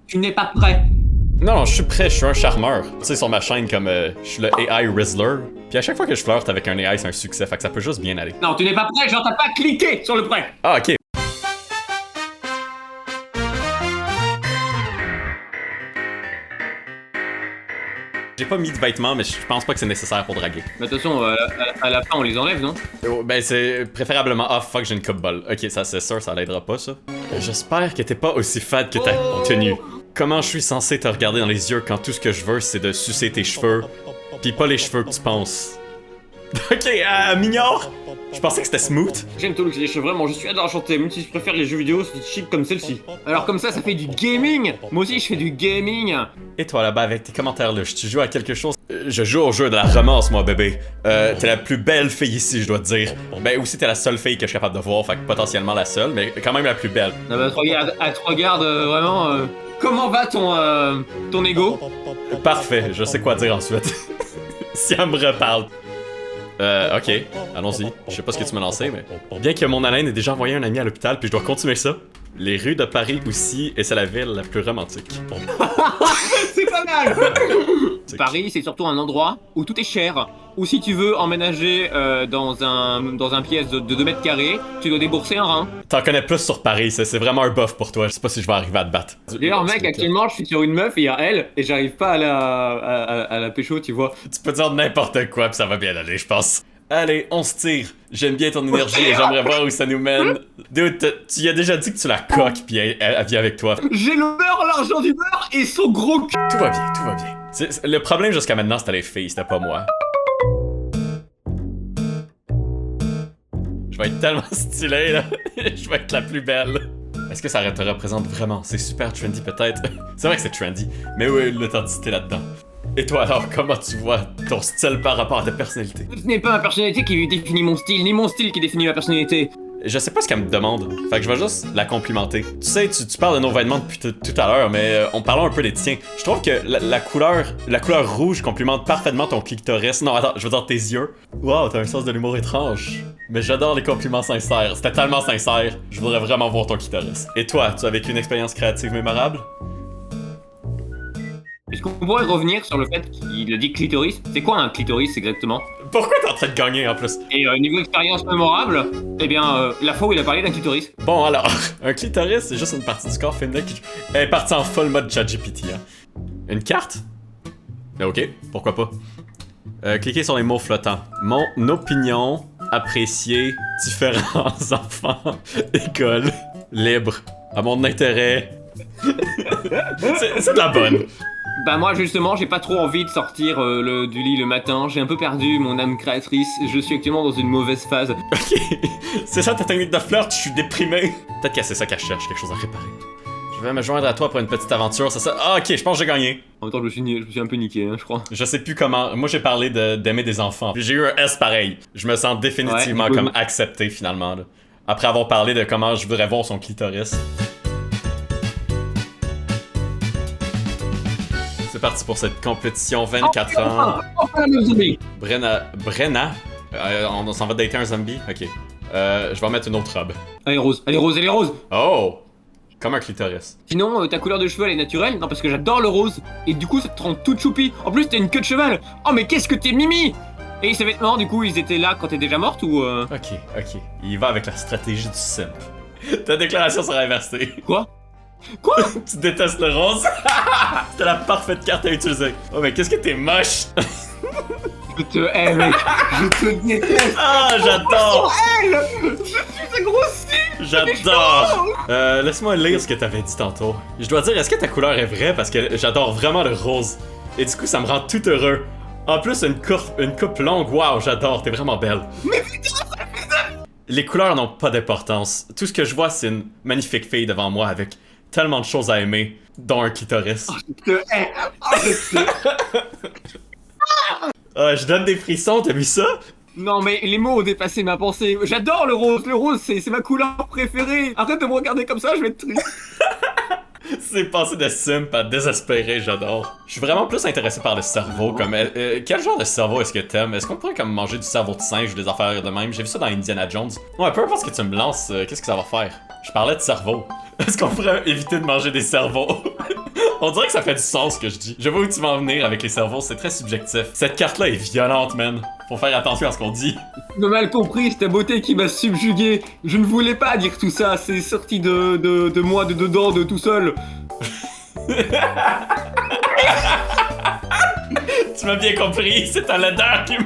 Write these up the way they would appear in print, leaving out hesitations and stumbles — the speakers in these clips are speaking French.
Tu n'es pas prêt. Non, je suis prêt, je suis un charmeur. Tu sais, sur ma chaîne, comme je suis le AI Rizzler. Puis à chaque fois que je flirte avec un AI, c'est un succès, fait que ça peut juste bien aller. Non, tu n'es pas prêt, genre t'as pas cliqué sur le prêt. Ah, ok. J'ai pas mis de vêtements, mais je pense pas que c'est nécessaire pour draguer. Mais de toute façon, à la fin, on les enlève, non? Oh, ben, c'est préférablement off, fuck, j'ai une coupe bol. Ok, ça, c'est sûr, ça l'aidera pas, ça. J'espère que t'es pas aussi fade que ta tenue. Comment je suis censé te regarder dans les yeux quand tout ce que je veux, c'est de sucer tes cheveux, pis pas les cheveux que tu penses? Ok, Mignard! Je pensais que c'était smooth. J'aime tout les cheveux, vraiment, je suis enchanté, même si je préfère les jeux vidéo, c'est cheap comme celle-ci. Alors comme ça fait du gaming. Moi aussi, je fais du gaming. Et toi là-bas, avec tes commentaires là, tu joues à quelque chose? Je joue au jeu de la romance, moi, bébé. T'es la plus belle fille ici, je dois te dire. Ben, aussi, t'es la seule fille que je suis capable de voir, fait que potentiellement la seule, mais quand même la plus belle. Non, bah, elle te regarde vraiment. Comment va ton ego? Parfait, je sais quoi dire ensuite. Si elle me reparle. Ok, allons-y. Je sais pas ce que tu m'as lancé, mais... Bien que mon haleine ait déjà envoyé un ami à l'hôpital, puis je dois continuer ça. Les rues de Paris aussi, et c'est la ville la plus romantique. C'est pas mal. Paris, c'est surtout un endroit où tout est cher. Ou si tu veux emménager dans un pièce de 2 mètres carrés, tu dois débourser un rein. T'en connais plus sur Paris, c'est vraiment un buff pour toi. Je sais pas si je vais arriver à te battre. D'ailleurs, mec, actuellement, je suis sur une meuf et il y a elle, et j'arrive pas à la pécho, tu vois. Tu peux dire n'importe quoi, puis ça va bien aller, je pense. Allez, on se tire. J'aime bien ton énergie et j'aimerais voir où ça nous mène. Dude, tu y as déjà dit que tu la coques, puis elle vient avec toi. J'ai le beurre, l'argent du beurre et son gros cul. Tout va bien, tout va bien. Le problème jusqu'à maintenant, c'était les filles, c'était pas moi. Je vais être tellement stylé, là. Je vais être la plus belle. Est-ce que ça te représente vraiment? C'est super trendy, peut-être. C'est vrai que c'est trendy, mais où est l'authenticité là-dedans? Et toi alors, comment tu vois ton style par rapport à ta personnalité? Ce n'est pas ma personnalité qui définit mon style, ni mon style qui définit ma personnalité. Je sais pas ce qu'elle me demande, fait que je vais juste la complimenter. Tu sais, tu parles de nos vêtements depuis tout à l'heure, mais on parlons un peu des tiens. Je trouve que la couleur rouge complimente parfaitement ton clitoris. Non, attends, je veux dire tes yeux. Wow, t'as un sens de l'humour étrange. Mais j'adore les compliments sincères. C'était tellement sincère, je voudrais vraiment voir ton clitoris. Et toi, tu as vécu une expérience créative mémorable? Est-ce qu'on pourrait revenir sur le fait qu'il a dit clitoris? C'est quoi un clitoris exactement? Pourquoi t'es en train de gagner en plus? Et niveau expérience mémorable, eh bien, la fois où il a parlé d'un clitoris. Bon alors, un clitoris c'est juste une partie du corps féminin qui est partie en full mode ChatGPT. Hein. Une carte? Ok, pourquoi pas. Cliquez sur les mots flottants. Mon opinion, apprécier, différents enfants, école, libre, à mon intérêt. C'est de la bonne. Bah moi justement j'ai pas trop envie de sortir du lit le matin, j'ai un peu perdu mon âme créatrice, je suis actuellement dans une mauvaise phase. Ok, c'est ça ta technique de flirt, je suis déprimé. Peut-être que c'est ça qu'elle cherche, quelque chose à réparer. Je vais me joindre à toi pour une petite aventure, c'est ça? Ah ok, je pense que j'ai gagné. En même temps je me suis un peu niqué, hein, je crois. Je sais plus comment, moi j'ai parlé d'aimer des enfants, j'ai eu un S pareil. Je me sens définitivement ouais, comme accepté finalement là. Après avoir parlé de comment je voudrais voir son clitoris. C'est parti pour cette compétition 24 ans. Brenna? On s'en va dater un zombie? Ok. Je vais mettre une autre robe. Elle est rose, elle est rose, elle est rose! Oh! Comme un clitoris. Sinon, ta couleur de cheveux elle est naturelle? Non, parce que j'adore le rose. Et du coup, ça te rend toute choupi. En plus, t'as une queue de cheval. Oh, mais qu'est-ce que t'es mimi! Et ces vêtements, du coup, ils étaient là quand t'es déjà morte ou Ok. Il va avec la stratégie du simp. Ta déclaration sera inversée. Quoi? Quoi? Tu détestes le rose? C'était la parfaite carte à utiliser. Oh, mais qu'est-ce que t'es moche! Je te hais, mec! Je te déteste! Ah, j'adore! Elle! Je suis grossi! J'adore! Laisse-moi lire ce que t'avais dit tantôt. Je dois dire, est-ce que ta couleur est vraie? Parce que j'adore vraiment le rose. Et du coup, ça me rend tout heureux. En plus, une coupe longue, waouh, j'adore, t'es vraiment belle. Mais putain, Les couleurs n'ont pas d'importance. Tout ce que je vois, c'est une magnifique fille devant moi avec tellement de choses à aimer, dont un clitoris. oh, je te hais! Oh, je te... Je donne des frissons, t'as vu ça? Non mais les mots ont dépassé ma pensée. J'adore le rose c'est ma couleur préférée. Arrête de me regarder comme ça, je vais être triste. C'est passé de simp à désespéré, j'adore. Je suis vraiment plus intéressé par le cerveau, comme... quel genre de cerveau est-ce que t'aimes? Est-ce qu'on pourrait comme manger du cerveau de singe ou des affaires de même? J'ai vu ça dans Indiana Jones. Ouais, peu importe ce que tu me lances, qu'est-ce que ça va faire? Je parlais de cerveau. Est-ce qu'on pourrait éviter de manger des cerveaux? On dirait que ça fait du sens ce que je dis. Je vois où tu vas en venir avec les cerveaux, c'est très subjectif. Cette carte-là est violente, man. Faut faire attention à ce qu'on dit. Tu m'as mal compris, c'est ta beauté qui m'a subjugué. Je ne voulais pas dire tout ça, c'est sorti de moi, de dedans, de tout seul. Tu m'as bien compris, c'est ta laideur qui me...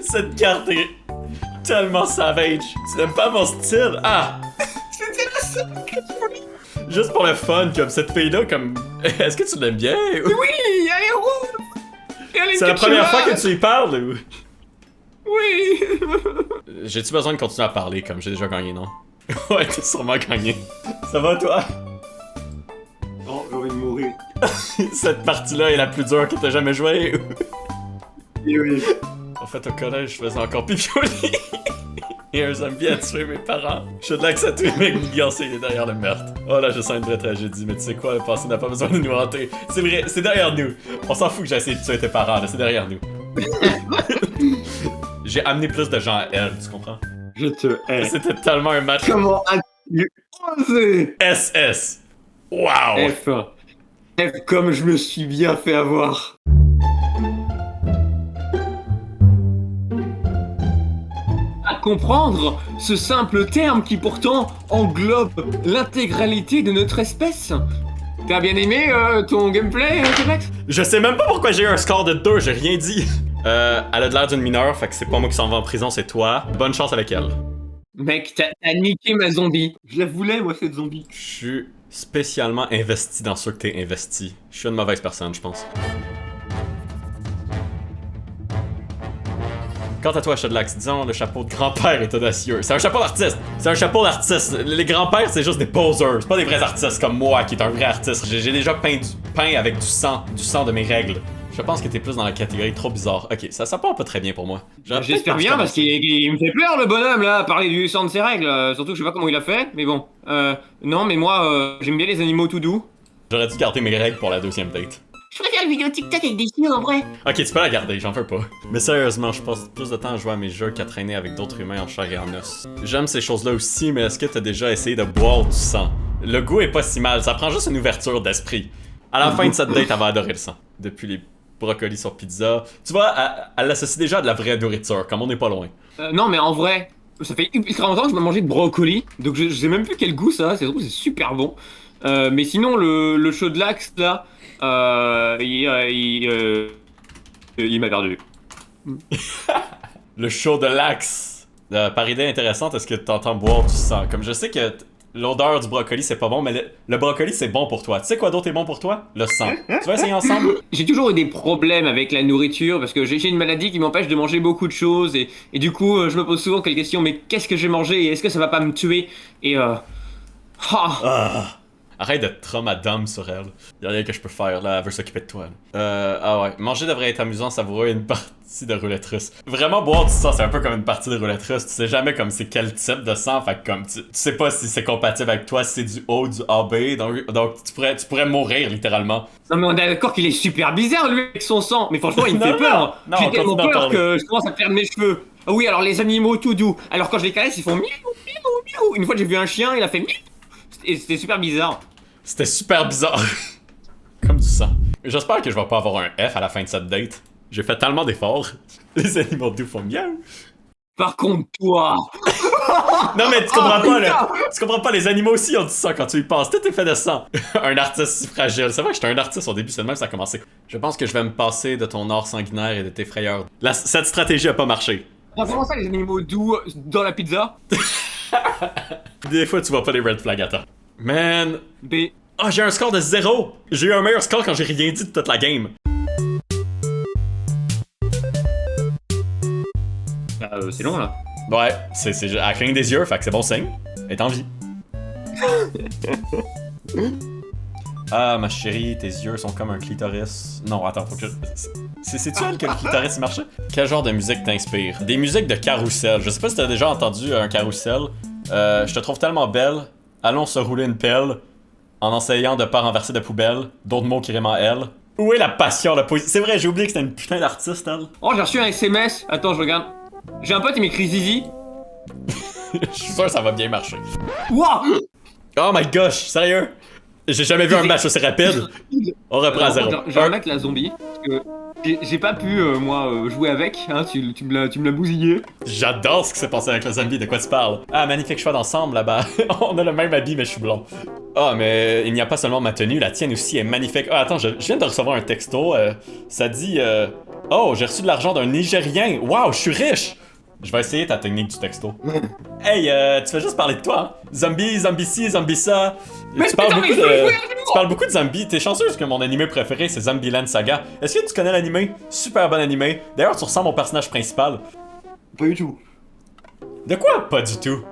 Cette carte est tellement savage. Tu n'aimes pas mon style? Ah! C'était la seule que je voulais. Juste pour le fun, comme cette fille-là, comme... Est-ce que tu l'aimes bien? Oui, elle est rouge. C'est la première fois que tu y parles, ou? Oui. J'ai-tu besoin de continuer à parler, comme j'ai déjà gagné, non? Ouais, t'as sûrement gagné. Ça va, toi? Oh, j'ai envie de mourir. Cette partie-là est la plus dure que t'as jamais jouée. Oui, oui. En fait, au collège, je faisais encore pipi au lit. Et un zombie a tué mes parents. Je suis de là que ça tue mec Beyoncé, il est derrière le meurtre. Oh là, je sens une vraie tragédie, mais tu sais quoi, le passé n'a pas besoin de nous hanter. C'est vrai, c'est derrière nous. On s'en fout que j'ai essayé de tuer tes parents, là, c'est derrière nous. J'ai amené plus de gens à elle, tu comprends? Je te hais. C'était tellement un match. Comment as-tu osé? SS. Wow. F. F comme je me suis bien fait avoir. À comprendre ce simple terme qui pourtant englobe l'intégralité de notre espèce. T'as bien aimé ton gameplay, Québec? Je sais même pas pourquoi j'ai eu un score de 2, j'ai rien dit. Elle a de l'air d'une mineure, fait que c'est pas moi qui s'en va en prison, c'est toi. Bonne chance avec elle. Mec, t'as niqué ma zombie. Je la voulais, moi, cette zombie. Je suis spécialement investi dans ceux que t'es investi. Je suis une mauvaise personne, je pense. Quant à toi, Shadlax, disons, le chapeau de grand-père est audacieux. C'est un chapeau d'artiste! C'est un chapeau d'artiste! Les grands-pères, c'est juste des posers. C'est pas des vrais artistes comme moi, qui est un vrai artiste. J'ai déjà peint avec du sang de mes règles. Je pense que t'es plus dans la catégorie trop bizarre. Ok, ça part pas très bien pour moi. J'espère bien, parce qu'il me fait peur, le bonhomme, là, à parler du sang de ses règles. Surtout que je sais pas comment il a fait, mais bon. Non, mais moi, j'aime bien les animaux tout doux. J'aurais dû garder mes règles pour la deuxième date. Je préfère la vidéo TikTok avec des chiens, en vrai. Ok, tu peux la garder, j'en veux pas. Mais sérieusement, je passe plus de temps à jouer à mes jeux qu'à traîner avec d'autres humains en chair et en os. J'aime ces choses-là aussi, mais est-ce que t'as déjà essayé de boire du sang? Le goût est pas si mal, ça prend juste une ouverture d'esprit. À la fin de cette date, elle va adorer le sang. Depuis les brocolis sur pizza. Tu vois, elle l'associe déjà à de la vraie nourriture, comme on n'est pas loin. Non, mais en vrai, ça fait ultra longtemps que je m'ai mangé de brocoli, donc je sais même plus quel goût ça a, c'est super bon. Mais sinon, le show de l'axe, là, il m'a perdu. Le show de l'axe. Par idée intéressante, est-ce que t'entends boire du sang? Comme je sais que l'odeur du brocoli c'est pas bon, mais le brocoli c'est bon pour toi. Tu sais quoi d'autre est bon pour toi? Le sang. Tu vas essayer ensemble? J'ai toujours eu des problèmes avec la nourriture parce que j'ai une maladie qui m'empêche de manger beaucoup de choses et du coup je me pose souvent quelques questions, mais qu'est-ce que j'ai mangé et est-ce que ça va pas me tuer? Et Arrête de traumadome sur elle. Y'a rien que je peux faire là, elle veut s'occuper de toi. Ah ouais, manger devrait être amusant, savoureux une partie de roulette russe. Vraiment boire du sang, c'est un peu comme une partie de roulette russe. Tu sais jamais comme c'est quel type de sang, fait que comme tu sais pas si c'est compatible avec toi, si c'est du O, du AB, donc tu pourrais mourir littéralement. Non mais on est d'accord qu'il est super bizarre lui avec son sang, mais franchement il me fait peur. J'ai tellement peur que je commence à perdre mes cheveux. Ah oui, alors les animaux tout doux. Alors quand je les caresse, ils font miaou, miaou, miaou. Une fois j'ai vu un chien, il a fait miaou. Et c'était super bizarre. C'était super bizarre. Comme du sang. J'espère que je vais pas avoir un F à la fin de cette date. J'ai fait tellement d'efforts. Les animaux doux font miaou. Par contre, toi. Non mais tu comprends pas, là. Tu comprends pas, les animaux aussi ont du sang quand tu y penses. Tout est fait de sang. Un artiste si fragile. C'est vrai que j'étais un artiste au début, c'est de même que ça a commencé. Je pense que je vais me passer de ton or sanguinaire et de tes frayeurs. Cette stratégie a pas marché. Comment ça, les animaux doux dans la pizza? Des fois, tu vois pas les red flags à temps. Man. B. Oh, j'ai un score de 0. J'ai eu un meilleur score quand j'ai rien dit de toute la game. C'est long, là. Ouais, elle cligne des yeux, fait que c'est bon signe. Elle est en vie. Ah, ma chérie, tes yeux sont comme un clitoris. Non, attends, faut que C'est-tu elle que le clitoris marchait? Quel genre de musique t'inspire? Des musiques de carrousel. Je sais pas si t'as déjà entendu un carrousel. Je te trouve tellement belle. Allons se rouler une pelle. En essayant de pas renverser de poubelle. D'autres mots qui riment en elle. Où est la passion, la poésie? C'est vrai, j'ai oublié que c'était une putain d'artiste, elle. Oh, j'ai reçu un SMS. Attends, je regarde. J'ai un pote, il m'écrit Zizi. Je suis sûr que ça va bien marcher. Wouah! Oh my gosh, sérieux? J'ai jamais vu un match aussi rapide. On reprend à zéro. Je vais remettre la zombie, parce que j'ai pas pu, moi, jouer avec, hein, tu me l'as bousillé. J'adore ce qui s'est passé avec le zombie, de quoi tu parles? Ah, magnifique choix d'ensemble là-bas. On a le même habit, mais je suis blond. Ah, mais il n'y a pas seulement ma tenue, la tienne aussi est magnifique. Ah, attends, je viens de recevoir un texto. Ça dit Oh, j'ai reçu de l'argent d'un Nigérien. Waouh, je suis riche! Je vais essayer ta technique du texto. Hey, tu fais juste parler de toi, hein? Zombie, zombie ci, zombie ça. Tu parles beaucoup de zombies. T'es chanceux parce que mon animé préféré c'est Zombieland Saga. Est-ce que tu connais l'animé? Super bon animé. D'ailleurs, tu ressembles au personnage principal. Pas du tout. De quoi? Pas du tout.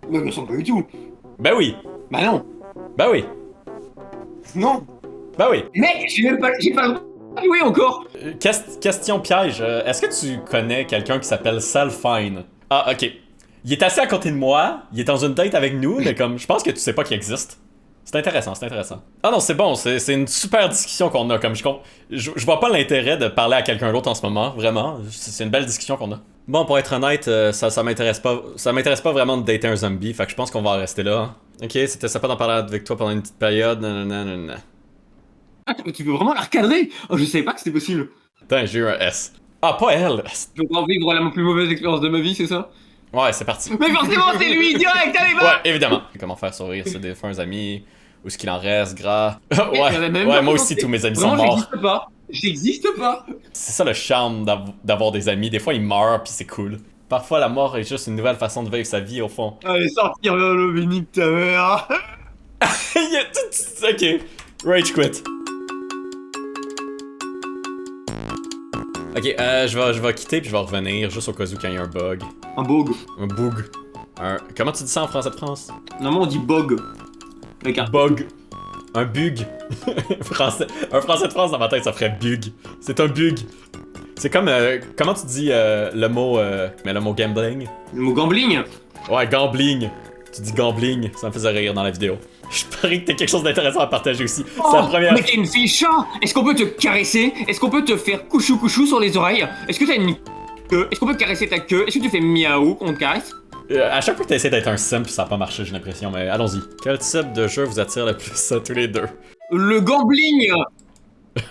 Mais je me sens pas du tout. Ben oui. Bah non. Ben oui. Non. Ben oui. Mec, j'ai pas le droit de jouer encore. Question piège. Est-ce que tu connais quelqu'un qui s'appelle Salfine? Ah, ok. Il est assis à côté de moi, il est dans une date avec nous, mais comme, je pense que tu sais pas qu'il existe. C'est intéressant, c'est intéressant. Ah non, c'est bon, c'est une super discussion qu'on a, comme je vois pas l'intérêt de parler à quelqu'un d'autre en ce moment, vraiment. C'est une belle discussion qu'on a. Bon, pour être honnête, ça m'intéresse pas vraiment de dater un zombie, fait que je pense qu'on va en rester là. Hein. Ok, c'était sympa d'en parler avec toi pendant une petite période, nanana. Ah, tu veux vraiment la recadrer? Oh, je savais pas que c'était possible. Putain, j'ai eu un S. Ah, pas elle! Je vais vivre la plus mauvaise expérience de ma vie, c'est ça? Ouais, c'est parti. Mais forcément, c'est lui, direct, allez, va! Ouais, évidemment. Comment faire sourire ses défunts amis, où est-ce qu'il en reste, gras. Ouais, moi aussi, tous mes amis sont morts. J'existe pas. C'est ça le charme d'avoir des amis. Des fois, ils meurent, puis c'est cool. Parfois, la mort est juste une nouvelle façon de vivre sa vie, au fond. Allez, sortir vers le béni de ta mère. Ok, rage quit. Ok, je vais quitter puis je vais revenir juste au cas où quand il y a un bug. Un bug. Un bug. Comment tu dis ça en français de France? Normalement on dit bug. Avec un bug. Un bug. Un français de France dans ma tête ça ferait bug. C'est un bug. C'est comme, comment tu dis le mot gambling? Le mot gambling? Ouais, gambling. Tu dis gambling, ça me faisait rire dans la vidéo. Je parie que t'as quelque chose d'intéressant à partager aussi. Oh, c'est la première. Mais t'es une fille chat. Est-ce qu'on peut te caresser? Est-ce qu'on peut te faire couchou sur les oreilles? Est-ce que t'as une queue? Est-ce qu'on peut caresser ta queue? Est-ce que tu fais miaou quand on te caresse? À chaque fois que t'essaies d'être un simp, ça a pas marché, j'ai l'impression, mais allons-y. Quel type de jeu vous attire le plus à tous les deux? Le gambling.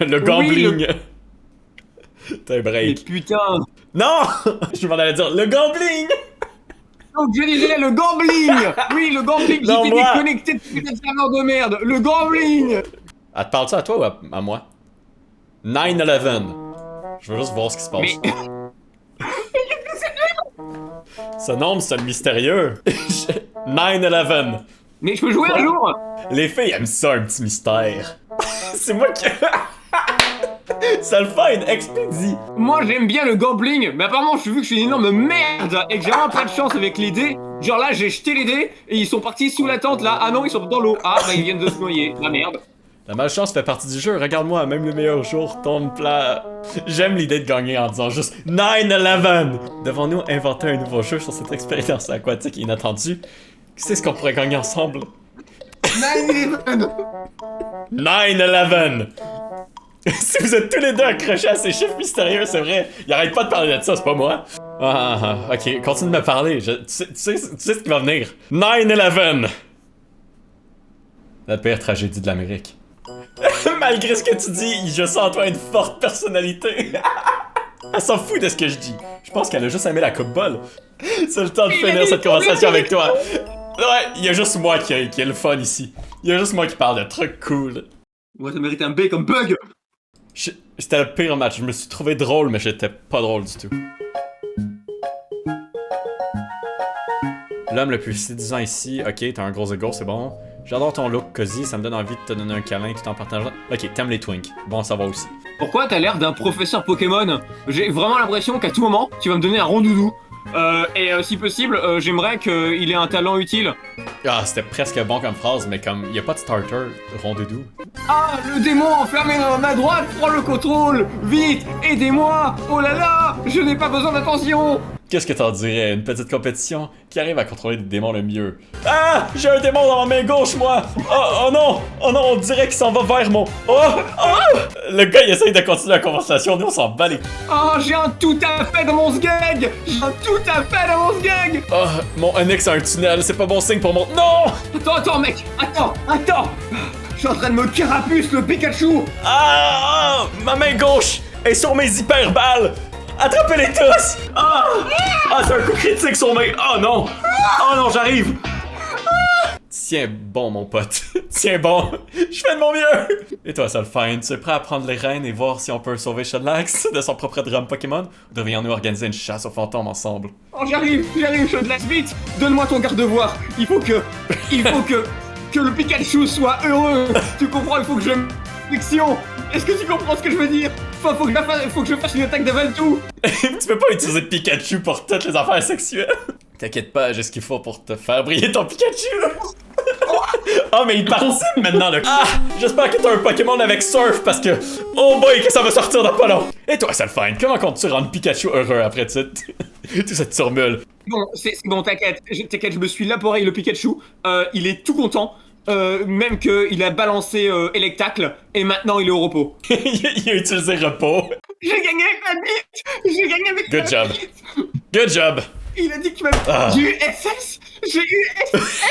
Le gambling. T'as un break. Mais putain. Non. Je m'en allais dire le gambling. Donc je disais le gambling. Oui, le gambling. J'étais déconnecté de putain de serveur de merde. Le gambling. Elle te parle-tu à toi ou à moi? 9/11. Je veux juste voir ce qui se passe. Mais... Ce nom, c'est mystérieux. 9/11. Mais je peux jouer un jour. Les filles aiment ça, un petit mystère. C'est moi qui... Salfine, expédie. Moi j'aime bien le gambling, mais apparemment je vu que je suis une énorme merde et que j'ai vraiment pas de chance avec les dés. Genre là j'ai jeté les dés et ils sont partis sous la tente là. Ah non, ils sont dans l'eau. Ah bah ils viennent de se noyer. La merde. La malchance fait partie du jeu, regarde-moi, même le meilleur jour tombe plat. J'aime l'idée de gagner en disant juste 9/11. Devons-nous inventer un nouveau jeu sur cette expérience aquatique inattendue? Qu'est-ce qu'on pourrait gagner ensemble? 9/11. 9/11. Si vous êtes tous les deux accrochés à ces chiffres mystérieux, c'est vrai. Il arrête pas de parler de ça, c'est pas moi. Ok, continue de me parler. Tu sais ce qui va venir. 9/11. La pire tragédie de l'Amérique. Malgré ce que tu dis, je sens en toi une forte personnalité. Elle s'en fout de ce que je dis. Je pense qu'elle a juste aimé la coupe bol. C'est le temps de finir cette conversation avec toi. Ouais, il y a juste moi qui ai le fun ici. Il y a juste moi qui parle de trucs cool. Moi ça mérite un B comme bug. C'était le pire match. Je me suis trouvé drôle, mais j'étais pas drôle du tout. L'homme le plus séduisant ici. Ok, t'as un gros ego, c'est bon. J'adore ton look cosy, ça me donne envie de te donner un câlin tout en partageant. Ok, t'aimes les twinks. Bon, ça va aussi. Pourquoi t'as l'air d'un professeur Pokémon? J'ai vraiment l'impression qu'à tout moment, tu vas me donner un rondoudou. Si possible, j'aimerais qu'il ait un talent utile. Ah, c'était presque bon comme phrase, mais comme y a pas de starter, rondoudou. Ah, le démon enfermé dans ma droite prend le contrôle. Vite, aidez-moi. Oh là là, je n'ai pas besoin d'attention. Qu'est-ce que t'en dirais? Une petite compétition? Qui arrive à contrôler des démons le mieux? Ah! J'ai un démon dans ma main gauche, moi! Oh non! Oh non, on dirait qu'il s'en va vers mon... Oh! Oh! Le gars, il essaye de continuer la conversation, nous on s'en bat les... Oh, j'ai un tout à fait dans mon sgeg! J'ai un tout à fait dans mon sgeg! Oh, mon Onyx a un tunnel, c'est pas bon signe pour mon... Non! Attends, mec! Attends! Je suis en train de me carapuce le Pikachu! Ah! Ma main gauche est sur mes hyperballes! Attrapez-les tous! Ah! Ah, c'est un coup critique sur mes... Oh non! Oh non, j'arrive! Tiens bon, mon pote. Tiens bon. Je fais de mon mieux! Et toi, Solfine, tu es prêt à prendre les rênes et voir si on peut sauver Shedlax de son propre drame Pokémon? Ou devrions-nous organiser une chasse aux fantômes ensemble? Oh, j'arrive, Shedlax, vite! Donne-moi ton garde-voir! Il faut que le Pikachu soit heureux! Tu comprends, il faut que je fiction! Est-ce que tu comprends ce que je veux dire? Faut que je fasse une attaque de Valtou! Tu peux pas utiliser Pikachu pour toutes les affaires sexuelles! T'inquiète pas, j'ai ce qu'il faut pour te faire briller ton Pikachu! Oh mais il participe maintenant le... Ah! J'espère que t'as un Pokémon avec Surf parce que... Oh boy, que ça va sortir dans pas long! Et toi, Solfine, comment comptes-tu rendre Pikachu heureux après tout cette turmule? Bon, c'est bon, t'inquiète, je me suis laboré le Pikachu, il est tout content. Même qu'il a balancé Electacle et maintenant il est au repos. Il a utilisé repos. J'ai gagné avec ma bite! J'ai gagné avec Good ma job. bite! Good job. Il a dit qu'il m'a... J'ai eu SS! J'ai eu SS!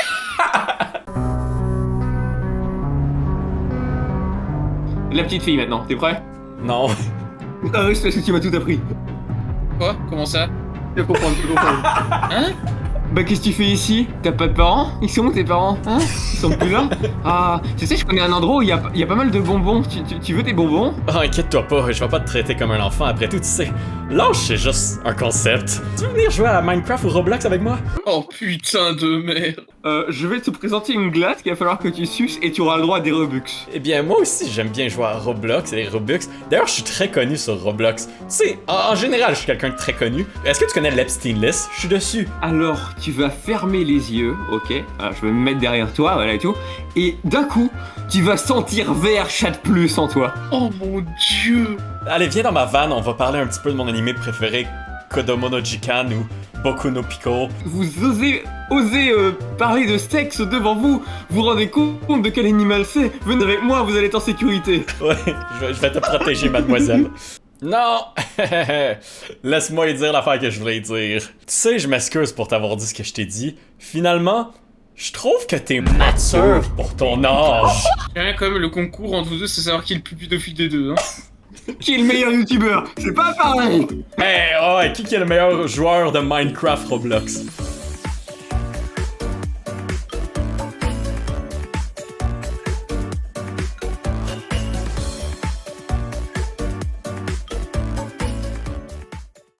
La petite fille maintenant, t'es prêt? Non. Ah oui, c'est parce que tu m'as tout appris. Quoi? Comment ça? Je comprends. Hein? Bah qu'est-ce que tu fais ici? T'as pas de parents? Ils sont où tes parents? Hein? Ils sont plus là? Ah, tu sais, je connais un endroit où il y a pas mal de bonbons. Tu veux des bonbons? Oh, inquiète-toi pas, je vais pas te traiter comme un enfant après tout, tu sais. Lâche, c'est juste un concept. Tu veux venir jouer à Minecraft ou Roblox avec moi? Oh putain de merde! Je vais te présenter une glace qu'il va falloir que tu suces et tu auras le droit à des Robux. Eh bien, moi aussi, j'aime bien jouer à Roblox et les Robux. D'ailleurs, je suis très connu sur Roblox. Tu sais, en général, je suis quelqu'un de très connu. Est-ce que tu connais l'Epstein List? Je suis dessus. Alors, tu vas fermer les yeux, ok? Alors, je vais me mettre derrière toi, voilà et tout. Et d'un coup, tu vas sentir vert chat plus en toi. Oh mon dieu! Allez, viens dans ma van, on va parler un petit peu de mon animé préféré, Kodomo no Jikan ou Boku no Pico. Vous osez parler de sexe devant vous? Vous vous rendez compte de quel animal c'est? Venez avec moi, vous allez être en sécurité. Ouais, je vais te protéger, mademoiselle. Non! Laisse-moi dire l'affaire que je voulais dire. Tu sais, je m'excuse pour t'avoir dit ce que je t'ai dit. Finalement, je trouve que t'es mature pour ton âge. Rien comme le concours entre vous deux, c'est savoir qui est le plus pédophile des deux, hein. Qui est le meilleur youtubeur? C'est pas pareil! Hey, oh, qui est le meilleur joueur de Minecraft Roblox?